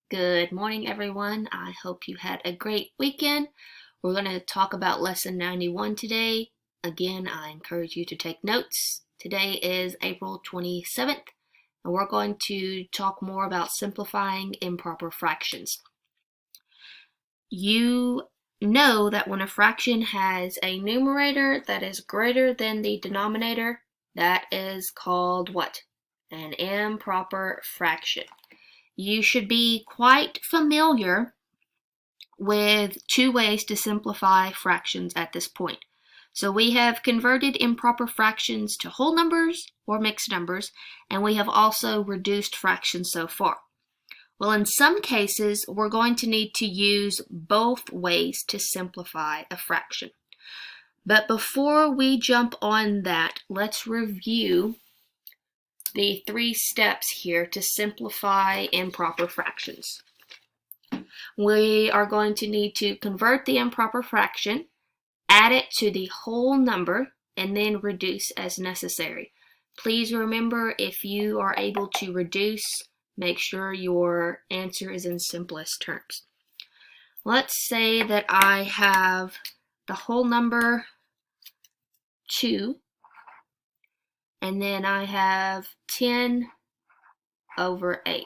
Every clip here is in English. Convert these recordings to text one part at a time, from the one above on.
Good morning, everyone. I hope you had a great weekend. We're going to talk about lesson 91 today. Again, I encourage you to take notes. Today is April 27th, and we're going to talk more about simplifying improper fractions. You know that when a fraction has a numerator that is greater than the denominator, that is called what? An improper fraction. You should be quite familiar with two ways to simplify fractions at this point. So we have converted improper fractions to whole numbers or mixed numbers, and we have also reduced fractions so far. Well, in some cases, we're going to need to use both ways to simplify a fraction. But before we jump on that, let's review the 3 steps here to simplify improper fractions. We are going to need to convert the improper fraction, add it to the whole number, and then reduce as necessary. Please remember, if you are able to reduce, make sure your answer is in simplest terms. Let's say that I have the whole number 2, and then I have 10 over 8.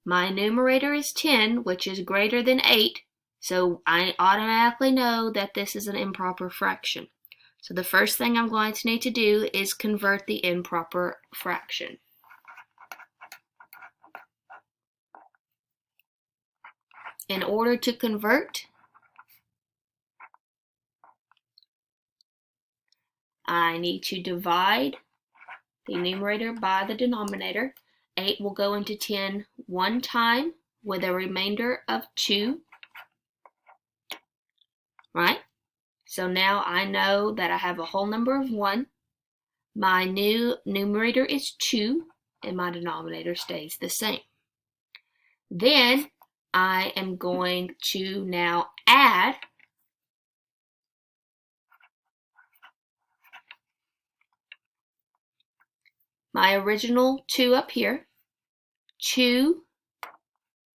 My numerator is 10, which is greater than 8, so I automatically know that this is an improper fraction. So the first thing I'm going to need to do is convert the improper fraction. In order to convert, I need to divide the numerator by the denominator. 8 will go into 10 one time with a remainder of 2, right? So now I know that I have a whole number of 1. My new numerator is 2, and my denominator stays the same. Then I am going to now add my original 2 up here, 2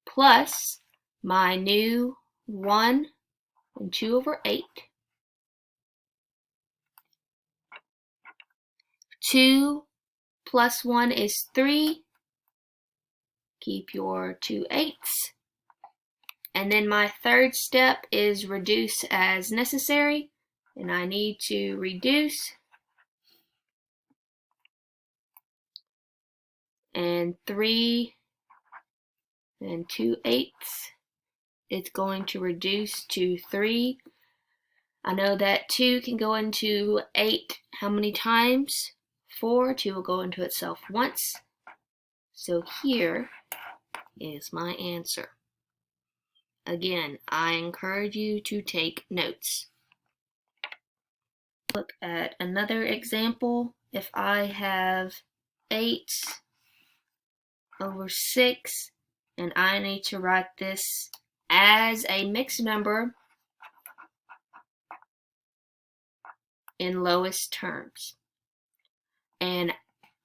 plus my new 1 and 2 over 8, 2 plus 1 is 3, keep your 2 8s, and then my third step is reduce as necessary, and I need to reduce, and 3 and 2 8s, it's going to reduce to 3. I know that 2 can go into 8 how many times? 4. 2 will go into itself once. So here is my answer. Again, I encourage you to take notes. Look at another example. If I have 8 over 6, and I need to write this as a mixed number in lowest terms. And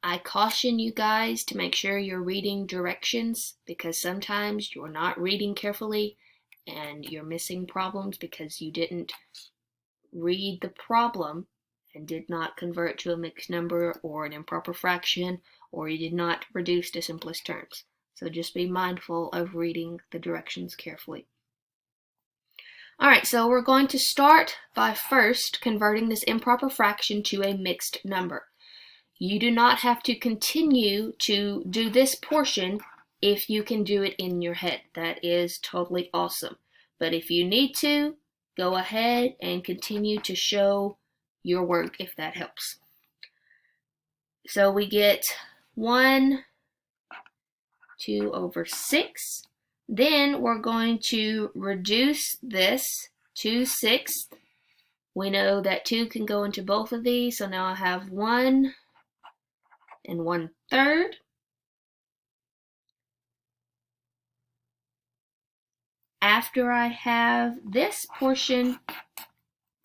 I caution you guys to make sure you're reading directions, because sometimes you're not reading carefully and you're missing problems because you didn't read the problem and did not convert to a mixed number or an improper fraction, or you did not reduce to simplest terms. So just be mindful of reading the directions carefully. Alright, so we're going to start by first converting this improper fraction to a mixed number. You do not have to continue to do this portion if you can do it in your head. That is totally awesome. But if you need to, go ahead and continue to show your work if that helps. So we get 1, 2 over 6. Then we're going to reduce this to 6. We know that 2 can go into both of these, so now I have 1 and 1/3. After I have this portion,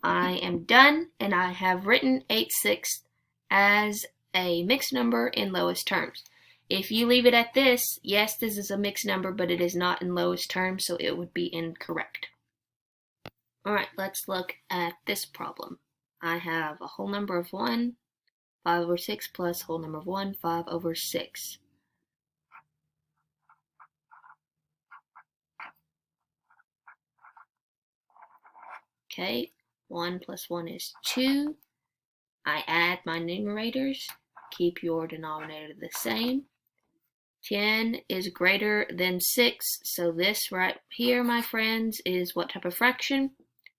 I am done, and I have written 8/6 as a mixed number in lowest terms. If you leave it at this, yes, this is a mixed number, but it is not in lowest terms, so it would be incorrect. Alright, let's look at this problem. I have a whole number of 1, 5 over 6 plus whole number of 1, 5 over 6. Okay, 1 plus 1 is 2. I add my numerators. Keep your denominator the same. 10 is greater than 6, so this right here, my friends, is what type of fraction?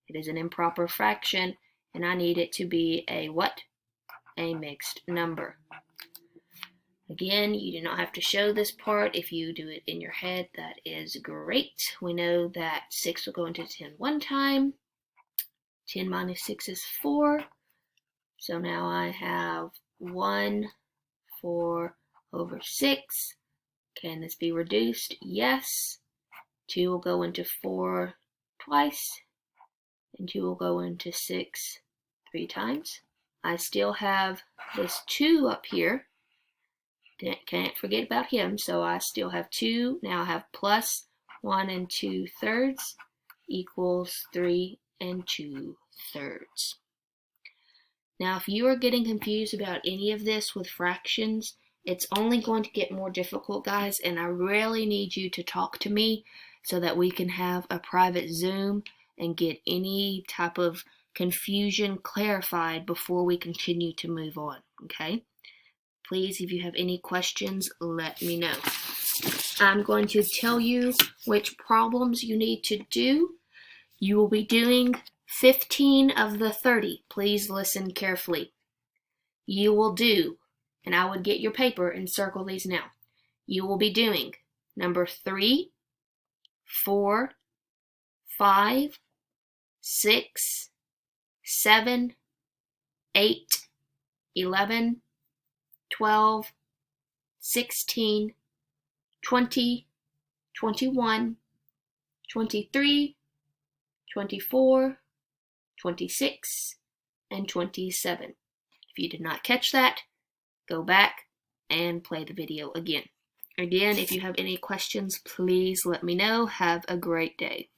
It is an improper fraction, and I need it to be a what? A mixed number. Again, you do not have to show this part. If you do it in your head, that is great. We know that 6 will go into 10 one time. 10 minus 6 is 4. So now I have 1, 4 over 6. Can this be reduced? Yes. 2 will go into 4 twice, and 2 will go into 6 3 times. I still have this 2 up here. Can't forget about him, so I still have 2. Now I have plus 1 and 2/3 equals 3 and 2/3. Now, if you are getting confused about any of this with fractions, it's only going to get more difficult, guys, and I really need you to talk to me so that we can have a private Zoom and get any type of confusion clarified before we continue to move on, okay? Please, if you have any questions, let me know. I'm going to tell you which problems you need to do. You will be doing 15 of the 30. Please listen carefully. You will do, and I would get your paper and circle these now. You will be doing number 3, 4, 5, 6, 7, 8, 11, 12, 16, 20, 21, 23, 24, 26, and 27. If you did not catch that, go back and play the video again. Again, if you have any questions, please let me know. Have a great day.